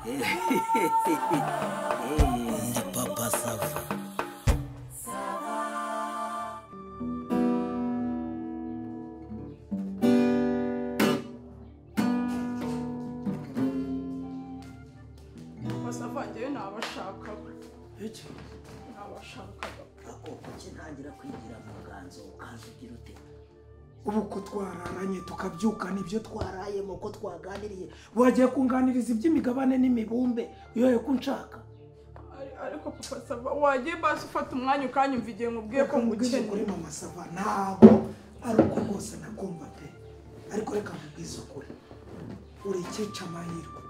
Ndi Papa Sava. Basavangeyo nabashakaga. Iki? Nabashakaga. Ako kuki ntangira kwigira mu nganzo ukaza ugira ute? Ubu ko twararanye tukabyuka nibyo twarayemo ko twaganiriye wagiye kunganiriza iby'imigabane n'imibumbe yoye kunshaka ariko Papa Sava wagiye basi ufata umwanya ukanyumva igihe nkubwiye ko ngukeneye kuri Mama Sava ntabwo ari uko rwose nakumva pe ariko reka nkubwize ukuri uri ikica amahirwe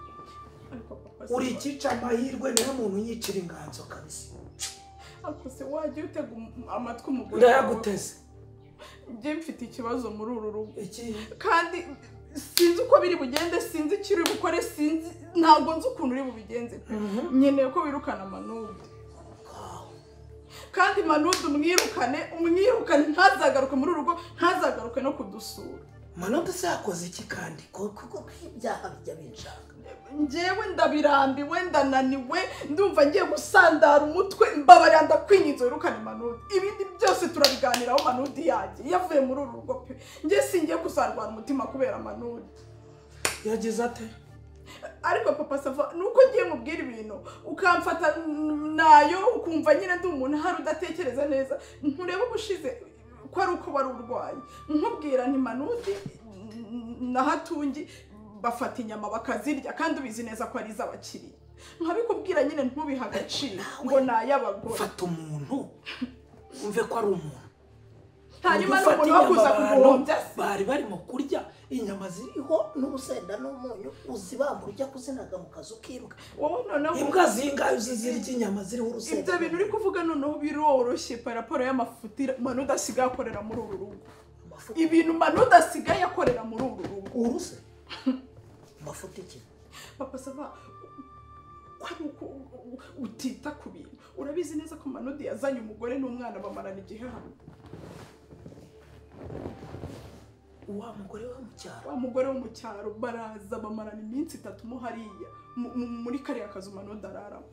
uri ikica amahirwe niyo muntu yicira inganzo kabisa ariko se wagiye utega amatwi umugore ndayaguteze njye mfite ikibazo muri uru rugo iki kandi sinzi uko biri bugende sinzi icyo uri bukore sinzi ntabwo nzi ukuntu uri bubigenze nkeneye ko wirukana Manude kandi Manude umwirukane ntazagaruke muri uru rugo ntazagaruke no kudusura Manude se yakoze iki kandi kuko ibyaha bijya binshaka njyewe ndabirambiwe ndananiwe ndumva ngiye gusandara umutwe mbabarira ndakwinyiza wirukane Manude ibindi byose turabiganiraho Manude yagiye yavuye muri uru rugo pe njye singiye kuzarwara umutima kubera Manude yagize ate ariko Papa Sava nuko ngiye mubwira ibintu ukamfata nayo ukumva nyine ndi umuntu hari udatekereza neza ntureba ubushize ko ari uko wari urwaye nkubwira nti Manude na Hatungi bafata inyama bakazirya kandi ubizi neza ko ari iz'abakiriya nkabikubwira nyine ntubiha agaciro ngo nayabagore fata umuntu umve ko ari umuntu hanyuma n'umuntu wakuza kuguhombya bari barimo kurya inyama ziriho n'urusenda n'umunyu uzibambura ujya kuzinaga mu kazu kimbwa wowe noneho imbwa zingayo zirya inyama ziriho urusenda ibyo bintu uri kuvuga noneho biroroshye paraporo y'amafutira Manude asigaye akorera muri uru rugo ibintu Manude asigaye akorera muri uru rugo uruse mafuta iki Papa Sava ko utita ku bintu urabizi neza ko Manude yazanye umugore n'umwana bamarana igihe hano wa mugore wo mu cyaro baraza bamarana iminsi 3 mu hariya muri kariya kazu Manude araramo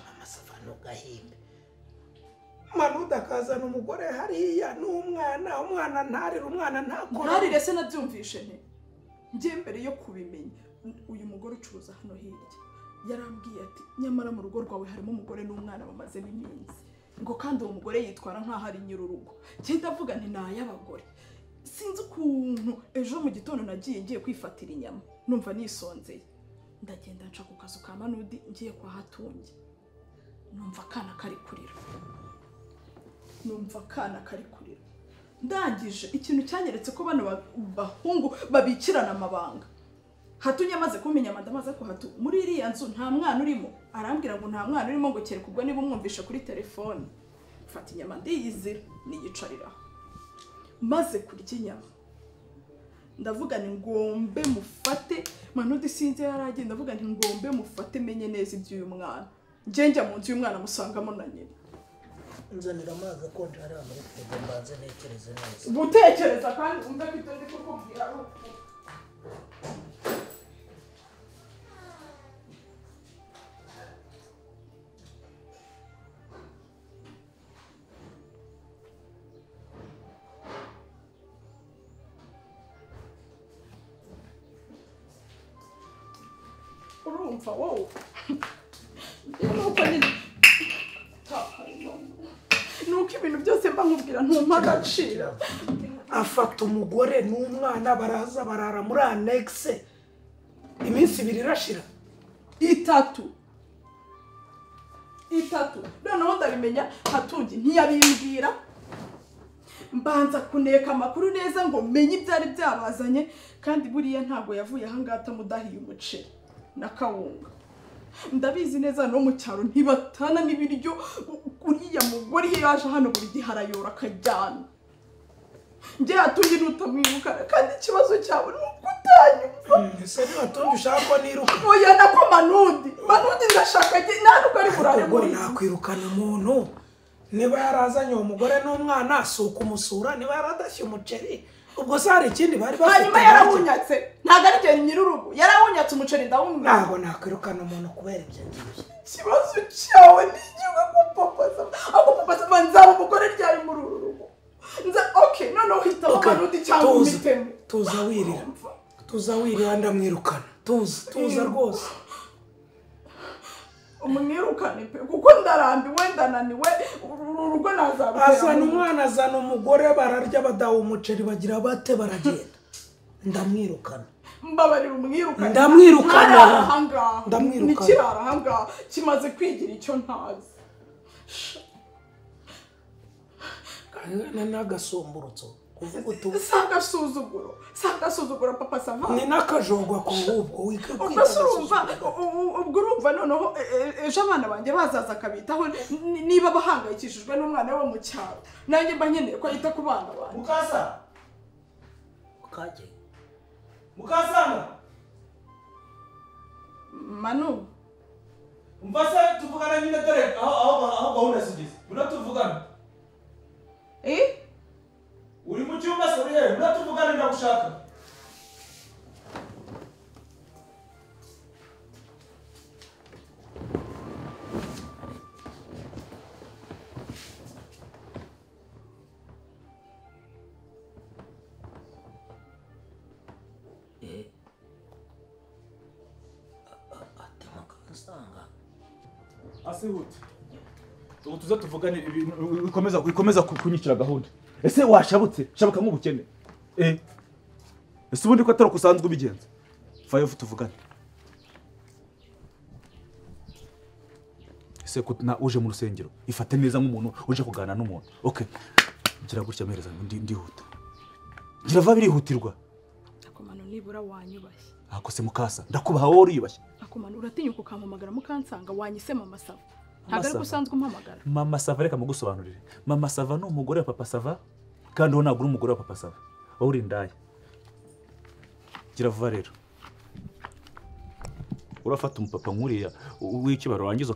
Mama Sava ntugahimbe Manude akazana umugore hariya n'umwana ntarira umwana ntakora ntarire se nabyumvishe nte njye mbere yo kubimenya uyu mugore ucuruza hano hirya yarambwiye ati nyamara mu rugo rwawe harimo umugore n'umwana bamaze iminsi ngo kandi uwo mugore yitwara nkaho ari nyir'urugo cyenda avuga nti nayabagore sinzi ukuntu ejo mu gitondo nagiye ngiye kwifatira inyama numva nisonzeye ndagenda nca ku kazu ka Manude ngiye kwa Hatungi numva kana kari kurira ndangije ikintu cyanyeretse ko bano bahungu babikirana amabanga Hatungi amaze kumenya ndamaze ko Hatu muri iriya nzu nta mwana urimo arambwira ngo nta mwana urimo ngo kereka ubwo niba umwumvisha kuri telefone fata inyama ndiyizira niyicarira maze kurya inyama ndavuga ni ngombe mufate Manude sinze yaragenda ndavuga nti ngombe mufate menye neza iby'uyu mwana njya mu nzu y'umwana musangamo na nyina nzanira amazi akonje hariya muri firigo mbanze ntekereze neza gutekereza kandi umve ko ibyo ndi kukubwira ari ukuri urumva wowe nuko ibintu byose mba nkubwira ntumpa agaciro afata umugore n'umwana baraza barara muri annexe iminsi 2 irashira 3 noneho ndabimenya Hatungi ntiyabimbwira mbanza kuneka amakuru neza ngo menye ibyari byabazanye kandi buriya ntago yavuye ahangata mudahiye umuceri na kawunga ndabizi neza no mu cyaro ntibatana n'ibiryo uriya mugore yaje hano buri gihe arayora akajyana njye Hatungi nutamwibuka kandi ikibazo cyawe ni ukutanyumva ese Hatungi ushaka ko niruka oya nako Manude ndashaka ntabwo ari burare muri nakwirukana umuntu niba yarazanye uwo mugore n'umwana asuka umusura niba yaradashye umuceri ubwo se hari ikindi bari bafite hanyuma yarawunyatse ntabwo ari igihe nyir'urugo yarawunyatse umuceri ndawumwe ntabwo nakwirukana umuntu kubera ibyo ngibyo ikibazo cyawe ni igihe gupapasa ako papasa nzaba umugore ryari muri uru rugo okay noneho uhita umanuti cyangwa umitemo tuza wirira ndamwirukana tuza rwose umwirukane pe kuko ndarambiwe ndananiwe urugo nazabutera azana umwana azana umugore bararya badaha umuceri bagira bate baragenda ndamwirukana mbabarira umwirukane ndamwirukana nikirara ahangaha kimaze kwigira icyo ntazi n'agasumburutso kuvuga utu sagasuzuguro papa sava ni n'akajogwa ko ubwo ubwo urumva noneho ejo abana banjye bazaza akabitaho niba bahangayikishijwe n'umwana we mu cyaro nanjye mba nkeneye ko yita ku bana banjye Mukasanga Manu Mbasa tuvugana nyine dore aho gahunda zigeze muna tuvugana uri mu cyumba se uri he muna tuvugana ndagushaka Asihute ubu tuza tuvugane ikomeza kunyikira gahunda ese washabutse shabuka nk'ubukene ese ubundi ko atari kusanzwe ubigenza fayo tuvugane ese ko na uje mu rusengero ifate neza nk'umuntu uje kuganira n'umuntu okay gira gutya mereza ndihuta gira va birihutirwa akomano nibura wanyubashye akose mukasa ndakubaha wowe uriyubashye akomano uratinyuka ukampamagara mukansanga wanyise mama sava ntabwo ari gusanzwe umpamagara mama sava reka mugusobanurire mama sava ni umugore wa papa sava kandi wowe ntabwo uri umugore wa papa sava wowe uri indaya gira vuba rero urafata umupapa nk'uriya w'ikibaro warangiza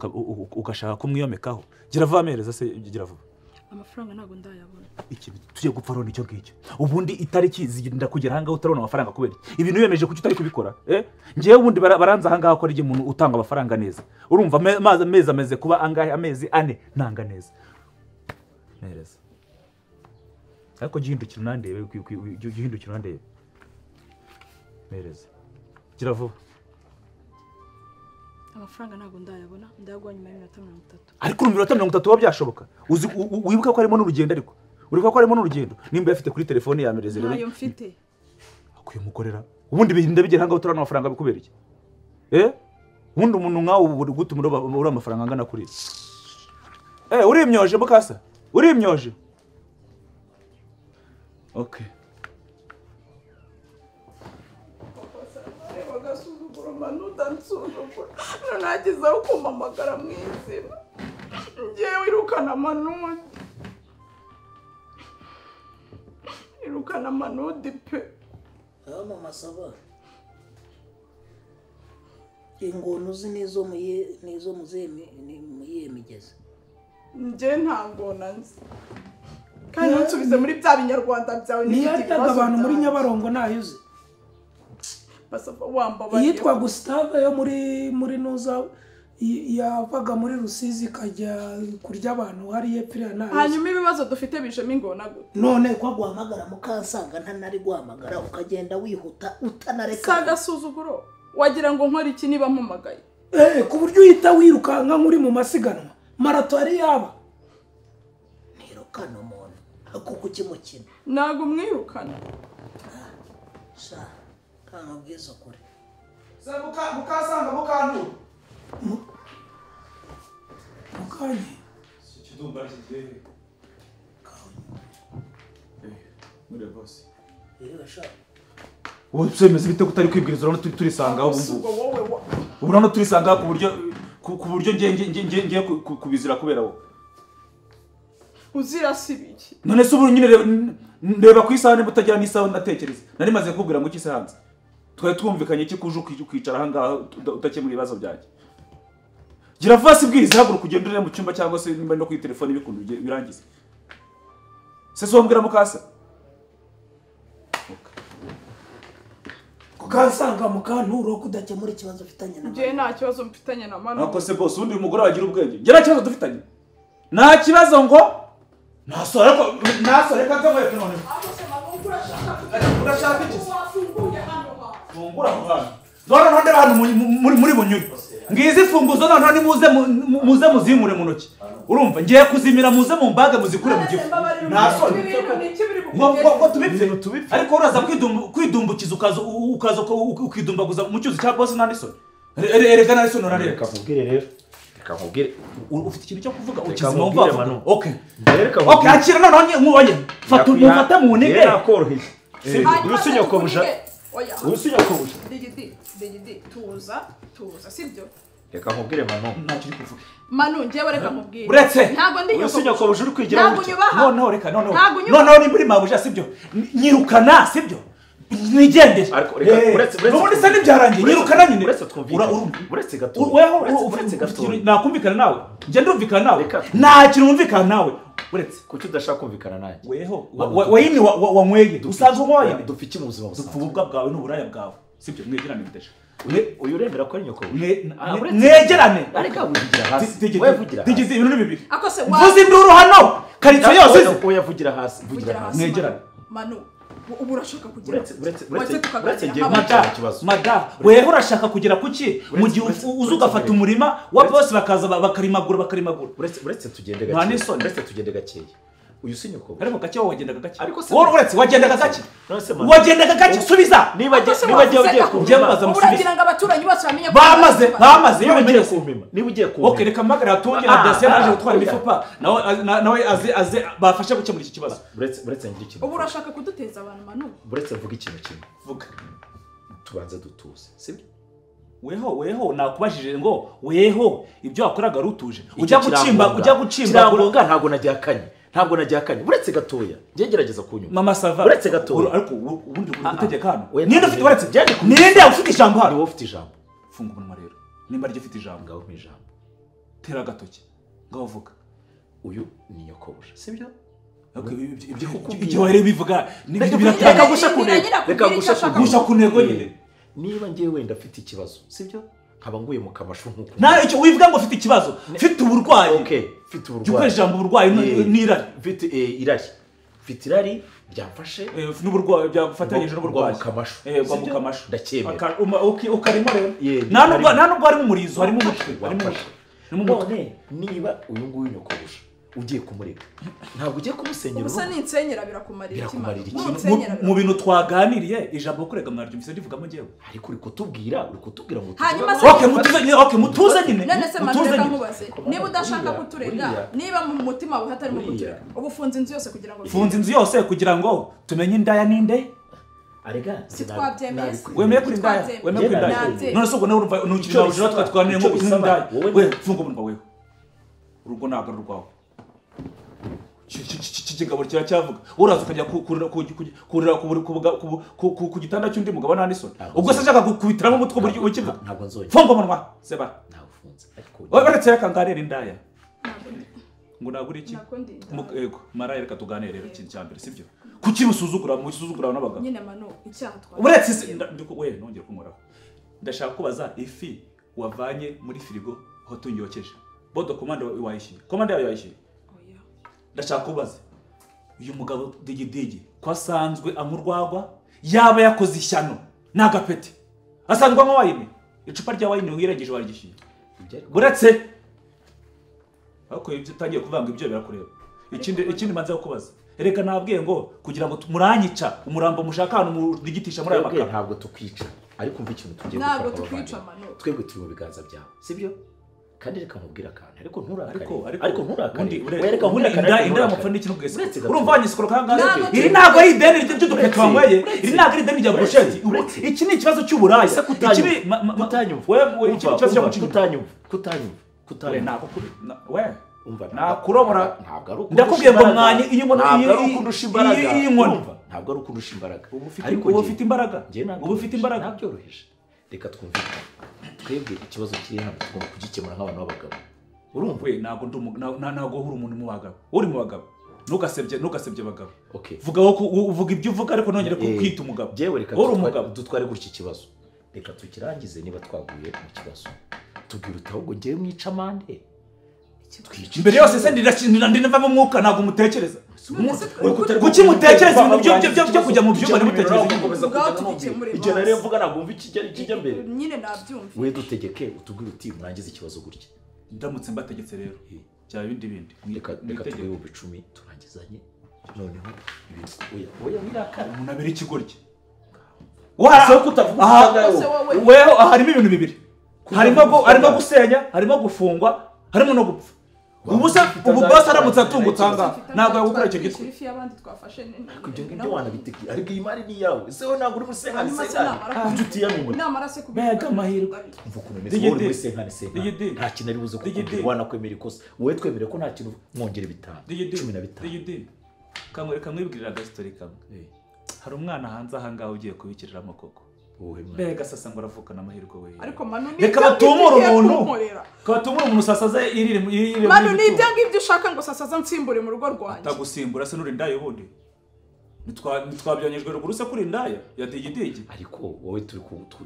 ugashaka kumwiyomekaho gira vuba amereza se gira vuba amafaranga ntabwo ndayabona iki tujye gupfa rone icyo ngicyo ubundi itariki zigenda kugera ahangaha utarabona amafaranga kubera ibintu biyemeje kuki utari kubikora ngewe ubundi baranze ahangaha ko ari igihe umuntu utanga amafaranga neza urumva amezi ameze kuba angahe amezi 4 ntanga neza nereza ariko gihindukira unandebe gihindukira unandebe nereza gira vuba amafaranga ntabwo ndayabona ndayagwa nyuma y'iminota 30 ariko urumva 30 uba byashoboka wibuka ko harimo n'urugendo ariko uribuka ko harimo n'urugendo nimba yafite kuri telefone ya mereze rero nayo mfite akuye mukorera ubundi bihinda bigera hanga utarana amafaranga bikubera iki ubundi umuntu nkawe uri gutuma uri amafaranga angana kuri uri imyoje mukasa uri imyoje okay nagezeho kumpamagara mu izina ngewe irukana manudi pe mama sava ingonu uzi nizo muziye migeze nge nta ngona nzi kandi ntusubize muri bya binyarwanda byawe niyataga abantu muri Nyabarongo nayuze yitwa Gustave yo muri Nuza yavaga muri Rusizi kajya kurya abantu hari yepfira nayo hanyuma ibibazo dufite bijemo ingona gute none ko guhamagara mukansanga ntanari guhamagara ukagenda wihuta utanareka sagasuzuguro wagira ngo nkora iki niba mpamagaye ku buryo uhita wirukanka nk'uri mu masiganwa marato ari yaba nirukana umuntu kuko ukimukina ntabwo umwirukana sha kana ubwiza kure se mukasanga mukantu mukanye kidumba kigiye muri boss sha wowe semeze bite kutari kwibwiriza urano turisanga aho urano turisanga ku buryo ngiye kubizira kubera wowe uzira sibiki none se ubu nyine ndeba ku isaha nimutagira n'isaha ndatekereza nari maze kubwira ngo iki se hanze twari twumvikanye iki kuje kwicara ahangaha udakemura ibibazo byanjye gira vasi bwiriza haguruka ugenda uri mu cyumba cyangwa se nimba no kuri telefone bikundu birangize se so mbwira mukasa ukansanga mu kanturo kudakemura ikibazo ufitanye na njye nta kibazo mfitanye na Manu. Nako se boss undi umugore wagira ubwenge. Ngira kibazo dufitanye. Nta kibazo ngo nasore ko nasore ka kamwe none. Urashaka iki? Fungura hano. Dora nonde bantu muri bunyuri. Ngizi funguzo none muze muzimure mu ntoki. Urumva ngiye kuzimira muze mu mbaga muzikure mu gifu. Nasore. Ngo tubipfe. Ariko uraza kwidumbukiza ukaza ukidumbaguza mu cyuzi cya boss nani soni. Erega nani soni urareka Kakubwire rero. Kakubwire. Ufite ikintu cyo kuvuga ukizima umva. Okay. Ndereka Okay, akira none nkubonye. Mufata mu ntege. Yakoroheye. Urusinyokobusha. Oya. Urusinyokobusha. Digidi tuza sibyo? Reka nkubwire Manu. Ntacyo kuvuga. Manu njyewe reka mubwire. Uretse. Ntabwo ndi Urusinyokobusha uri kwigira ntabwo nyubaha. No reka no. Ntabwo nyubaha. No ni muri mabuja sibyo. Nyirukana sibyo. Nigendere. Ariko reka uretse. Nubundi se nibyarangiye nyirukana nyine. Uretse twumvira. Uretse gato. Uretse gato. Nakumvikana nawe. Nje ndumvikana nawe. Nta kintu umvikana nawe. Uretse kuki udashaka kumvikana nanjye. Weho wayini wanyweye. Usanzwe mwoye. Dupfa iki mu buzima busanzwe. Dupfa bwawe n'uburaya bwawe. Sibyo mwegerane bitesha. Uyu uremera ko ari nyoko. Mwegerane. Ariko avugira hasi. Wevugira. Tigize ibintu bibiri. Akose Vuza induru hano. Karitso yose. Uyavugira hasi. Vugira hasi. Mwegerane. Manu ubu urashaka kugira uretse ngiye mada weho urashaka kugira kuki mu gihe uza ugafata umurima wa bose bakaza bakarimagura uretse tugende gake uretse tugende gake uyu sinyoko ariko gake wagendaga gake ariko uretse wagendaga gake subiza niba ugiye kubaza uragira ngo abaturanyi bose bamenye bamaze iyo ugiye kumima niba ugiye kumima okay reka magara tunge na dasiye naje gutwara imifupa nawe aze bafashe gukemura iki kibazo uretse ngira ikintu ubu urashaka kuduteza abantu Manu uretse vuga ikintu kimwe vuga tubanze dutuze sibyo weho nakubajije ngo weho ibyo wakoraga rutuje ujya gucimba ntabwo najyakanye uretse gatoya ngiye gerageza kunyuma mama sava uretse gatoya ariko ubundi gutegeka hano ninde ufite uretse ninde ufite ijambo hano wowe ufite ijambo funga umunwa rero nimba ryo ufite ijambo ngaho mu ijambo tera gatoki ngaho vuga uyu ni nyokobusha sibyo ibyo wari bivuga reka gusha ku ntego nyine niba ngiye wenda afite ikibazo sibyo nkaba nguye mu kamashu nkuko nta icyo wivuga ngo ufite ikibazo mfite uburwayi okay mfite uburwayi ijambo uburwayi n'irari mfite irari byamfashe n'uburwayi byafatanyije n'uburwayi mu kamashu ndacyemera ukarimo rero nta nubwo harimo umurizo harimo umutwe niba uyu nguyu nyokobusha ugiye kumureka ntabwo ugiye kumusenyera ubusa n'insenyera birakumarira mu bintu twaganiriye ijambo kurega mwaryumvise ndivugamo ngewe ariko uri kutubwira ngo okay mutuze nyine none se Manu nkubaze niba udashaka kuturega niba mu mutima wawe hatarimo kuturega ubu funze inzu yose kugira ngo tumenye indaya ninde arega sitwabyemeye wemeye kuri indaya none se ubwo nawe urumva nukirira ujura twatwanire ngo indaya we funga umunwa wewe urugo ntabwo rwawe kigabo kiracyavuga uraza ukajya kurira ku gitanda cy'undi mugabo nta n'isoni ubwo se ashaka kubitiramo umutwe buryo ukivuga ntabwo nzoye funga umunwa seba nagufunze ariko baretse reka nganire indaya ngo nagure iki yego mara reka tuganire rero ikintu cya mbere sibyo kuki musuzugura n'abagabo nyine Manu icyaha uretse we nongeye kumuraho ndashaka kubaza ifi wavanye muri firigo aho tunyokeje bodo komanda wayishyuye komanda yawe yayishyuye ndashaka kubaza uyu mugabo digidigi ko asanzwe amurwagwa yaba yakoze ishyano n'agapeti asanzwe anywa wayine icupa rya wayine wiregeje warigishyuye buretse ariko ibyo utangiye kuvanga ibyo birakureba ikindi manze kubaza reka nabwiye ngo kugira ngo muranyica umurambo mushaka hano mudigitisha muri aya makara ntabwo tukwica ariko umva ikintu tugiye ntabwo tukwica Manu twebwe turi mu biganza byawe sibyo kandi reka mubwira kandi ariko nturakare ariko nturakare wereka inda y'amapfa n'ikintu bwese urumva wanyisikoro kangahe iri ntabwo ari ideni ry'udupeti wanyweye iri ntabwo ari ideni rya burusheti iki ni ikibazo cy'uburaya kutanyumva nakurobora ndakubwiye ngo mwanye iyi nkono ntabwo ari ukundusha imbaraga ariko uba ufite imbaraga ntabyoroheje reka twumvikane twebwe ikibazo kiri hano tugomba kugikemura nk'abantu b'abagabo urumva we ntabwo uhura umuntu mu bagabo uri mu bagabo ntugasebye abagabo okay uvuga ibyo uvuga ariko nongere kwita umugabo jewe reka dutware gutya ikibazo reka tukirangize niba twaguye mu kibazo tubwira utahubwo ngiye mwica amande imbere yose se ndinava mu mwuka ntabwo mutekereza kuki mutekereza ibintu byo kujya mu byumba ntimutekereze icyo nari mvuga ntabwo mva ikijya mbere nyine nabyumva we dutegeke utubwire uti murangize ikibazo gutya ndamutse mbategetse rero bya bindi reka tugwe mu 10 turangizanye noneho ibintu oya mirakara umuntu abiri ikigoryi weho harimo ibintu bibiri harimo gusenya harimo gufungwa harimo no gupfa ubu boss aramutse atungutanga ntabwo yagukora icyo gitwe ifi y'abandi twafashe ibyo ngibyo wanabitiki ariko iyi mari ni yawe seho ntabwo uri musenkani inshuti yamenye namarase bega amahirwe mvuga ukuntu meze uri musenkani nta kintu ari buze kukugira wanakwemera ikosa wowe twemere ko nta kintu mwongere 15 kamwe mwibwirira gastori kamwe hari umwana hanze ahangaho ugiye kubikirira amakoko bega sasa ngo aravukana amahirwe we ariko manu ni reka batumura umuntu sasaza irire manu ni ibyo ngibyo ushaka ngo sasaza nsimbure mu rugo rwanjye tagusimbura se nuri ndaye bundi nitwabyanyejwe ruguru se kuri ndaya ya digidigi ariko wowe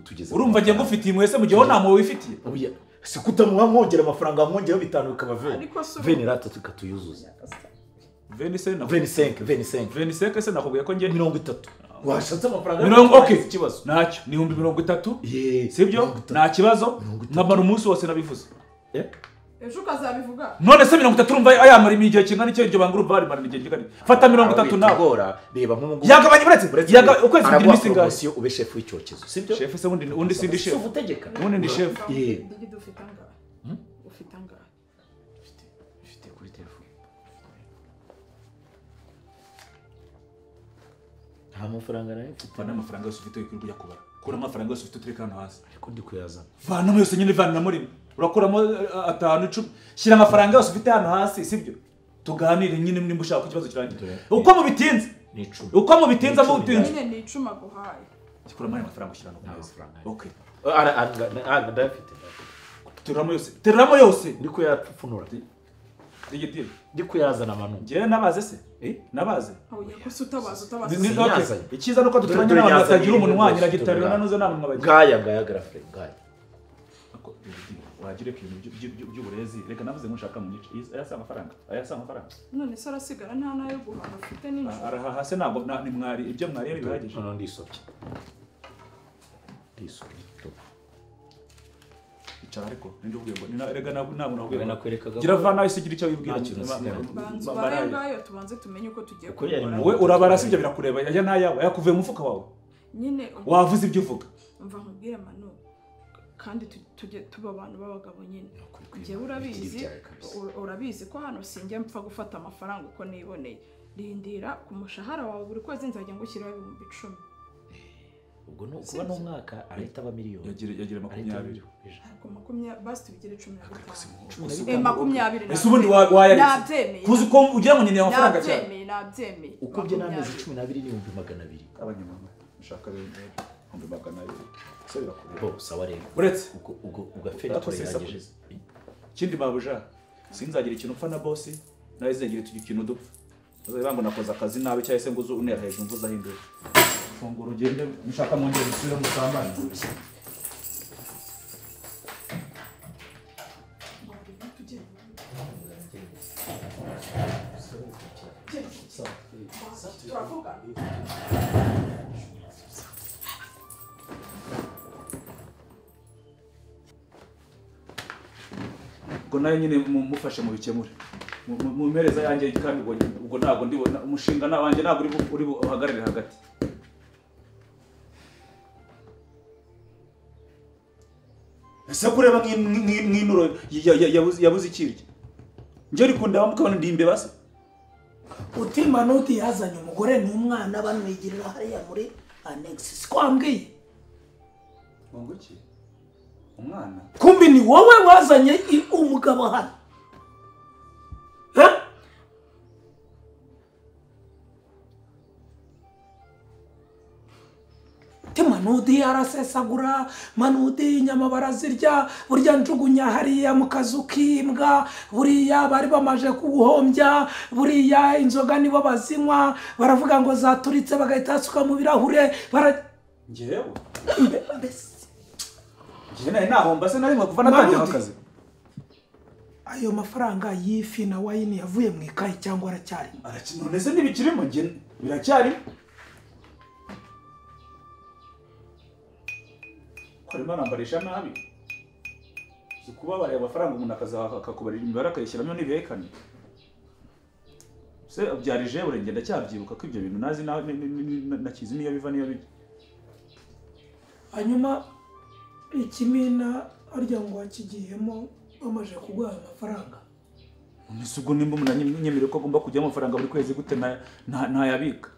tugeze urumva ngiye ngufitiye imwese mu gihe ho nta wifitiye oya si kutamuha mwongera amafaranga mwongeyeho 5 bikaba veni rata tukatuyuzuza 25 se nakubwiye ko ngiye 30 washatse amafaranga okay ikibazo nacyo ni 30 sibyo nta kibazo nkabara umunsi wose nabivuze ejo ukazabivuga none se 30 urumva ayamara igihe kingana icyo iryo banguru bari mara igihe kingana fata 30 nawe reba nk'umungu yagabanye buretse ukwezi kugira iminsi ingahe ube chef w'icyokezo sibyo chef se undi sindi chef utegeka undi ndi chef ufite angahe ufite kuri telefone nta mafaranga nayo mfite vana amafaranga yose ufite kuri kujya kubara kura amafaranga yose ufite turi kandi hasi ariko ndi kuyazana vana yose nyine vana muri urakuramo 5 10 shira amafaranga yose ufite hano hasi sibyo tuganire nyine nimba ushaka ku kibazo kirangiye uko mu bitinze ni 10 uko mu bitinze mu bitinze nyine ni 10 aguhaye kikuramo amafaranga ushirana ku meza okay ndafite teramo yose ndi kuyapfunura digitire ndi kuyazana manu ngiye nabaze se nabaze oya ko utabaza ikiza nuko duturanye n'abantu batagira umunwa nyiragitariro nanuze namwe bagiye ngaya grafre ngaya wagire ibintu by'uburezi reka navuze nkushaka mu gice ayasa amafaranga none se arasigara nta nayo guhaha afite n'injoro araha se ntabwo ni mwari ibyo mwari yari bihagije none ndisobye icara ariko nindi ubwiye ngo rega ntabwo nabwiye nakwerekaga gira vana isi gira icyo wibwira bangayo tubanze tumenye uko tugiye kubara we urabara sibyo birakureba ya nayawe yakuvuye mu mufuka wawe nyine wavuze ibyo uvuga umva nkubwire manu kandi tujye tuba abantu b'abagabo nyine njye urabizi ko hano sinjye mpfa gufata amafaranga uko niboneye rindira ku mushahara wawe buri kwezi nzajya ngushyiraho 10,000 ubwo no kuba no mwaka arahita aba miliyoni yagira 20 ariko 20 basi tubigire 15 ese ubundi wayaritse kuzi ko ugira ngo nyine amafaranga cyane nabyemeye ukubye n'amezi 12 n'ibihumbi 200 abanyamama ushaka ibihumbi 200 se birakureba bo sawa rero uretse ubwo ugafera turayagije kindi babuja sinzagira ikintu upfa na boss nawe zengire tugikintu dupfa bazaba nakoze akazi nabe cyangwa se ngo uzo unera hejuru mvuza hindura fungura ugende mushaka mwongere musubire mu sambana ngo nayo nyine mufashe mu bikemure mu mpereza yanjye kandi ubwo ntabwo ndibona umushinga wanjye ntabwo uri uhagarare hagati ese kureba nk'inuro yabuze ikiryo njye rikunda mukabona ndi imbeba se utima nuti yazanye umugore n'umwana banwigirira hariya muri annex sikwambwiye ngo iki umwana kumbi ni wowe wazanye umugabo hano tema Manudi arasesagura, Manudi inyama barazirya, burya njugunya hariya mu kazu k'imbwa, buriya bari bamaje kuguhombya, buriya inzoga nibo bazinywa, baravuga ngo zaturitse bagahita basuka mu birahure, njyewe njye nawe nahomba se narimwe kuva natangira akazi. Ayo mafaranga y'ifi na wayini yavuye mu ikayi cyangwa aracyarimo? None se ntibikirimo, njye biracyarimo. Harimo nambarisha nabi. Si kuba bari amafaranga umuntu akakubarira imibare akayishyiramo n'ibihekane. Se byarije urenge ndacyabyibuka ko ibyo bintu nazi nakizi niyo biva niyo bijya. Hanyuma ikimina arya ngo wakigiyemo bamaje kuguha amafaranga. Nese ubwo nimba umuntu anyemere ko agomba kujya amafaranga buri kwezi gute ntayabika.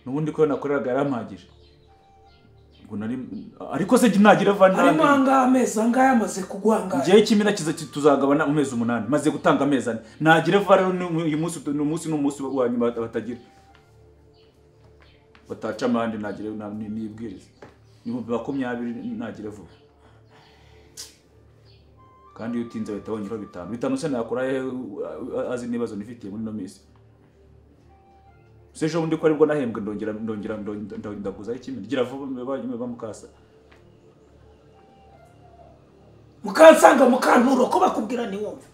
Nubundi ko nakoreraga yarampagije. Ariko se nagira vana harimo amezi angahe amaze kuguhanga? Ngiye ikimina kiza tuzagabana mu mezi 8 maze gutanga amezi 4 nagira vara uyu munsi n'umunsi wa nyuma batagira bataca amande nagira nibwiriza nibo 20 nagira vuba kandi utinze bahita bongera 5 se nakora azi nibazo nifitiye muri no misi sejo undi ko aribwo nahembwe ndongera ndaguza ikimina gira vuba bamukasa mukansanga mukanturo ko bakubwira ni wumva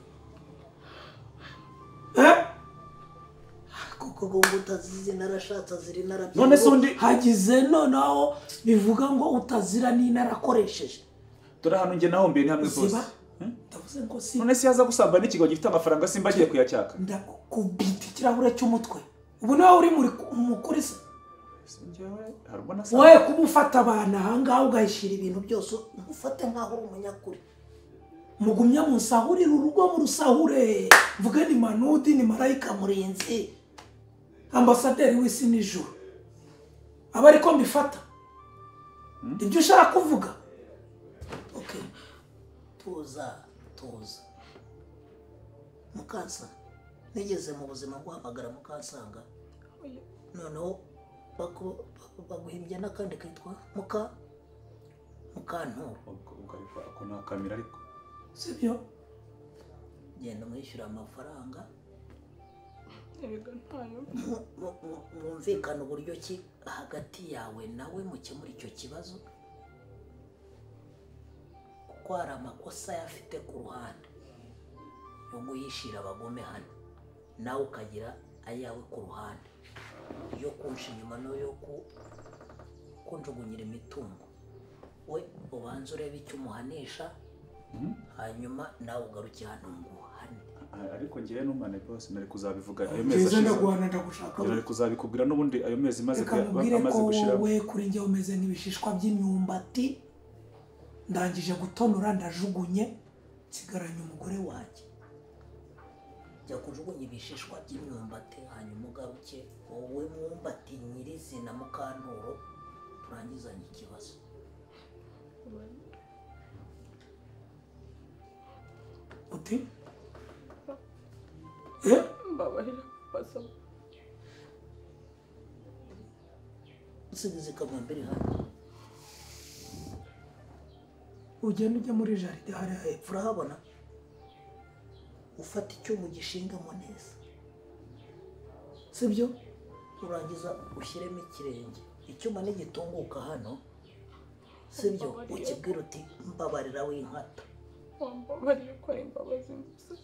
kuko ngo utazize narashatse ziri narabye none se undi hagize noneho bivuga ngo utazira ni narakoresheje dore hano nge naho mbiye ntamwe bose ndavuze ngo si none se yaza gusamba n'ikigo gifite amafaranga simba agiye kuyacyaka ndakubita ikirahure cy'umutwe ubu nawe uri mukuri se harubona se wowe kumufata abana ahangaha ugahishira ibintu byose ufate nkaho uri umunyakuri mugumya musahurira urugo mu rusahure mvuge ni Manudi ni Marayika Murinzi ambasaderi w'isi n'ijuru aba ariko mbifata ibyo ushaka kuvuga okay tuza mukansa nigeze mu buzima guhamagara mukansanga noneho baguhimbye n'akandi kitwa mukanturo ko na kamera ariko sibyo genda mwishyura amafaranga mwumvikana uburyo ki hagati yawe nawe mukemura icyo kibazo kuko hari amakosa yafite ku ruhande yo guyishira abagome hano nawe ukagira ayawe ku ruhande yo kunsha inyuma no yo kunjugunyira imitungo we ubanza urebe icyo umuhanisha hanyuma nawe ugarukiye hano nguhane ariko ngiye n'umane boss nari kuzabivuga ayo mezi ashize nari kuzabikubwira n'ubundi ayo mezi maze gushira we kuri njye umeze nk'ibishishwa by'imyumbati ndangije gutonora ndajugunye sigaranye umugore wanjye jya kujugunya ibishishwa by'imyumbati hanyuma ugaruke wowe mwumbati nyirizina mukanturo turangizanye ikibazo uti mbabarira basaba usigize kamambiri hano ugenda ujya muri jaride hariya hepfo urahabona ufata icyuma ugishingamo neza sibyo urangiza ushyiremo ikirenge icyuma nigitunguka hano sibyo ukibwira uti mbabarira w'inkata wambabariye ko ari imbabazi nziza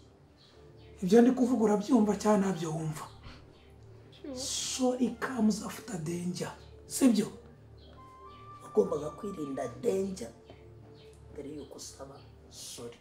ibyo ndi kuvuga urabyumva cyane ntabyo wumva so it comes after danger sibyo wagombaga kwirinda danger mbere yuko usaba sorry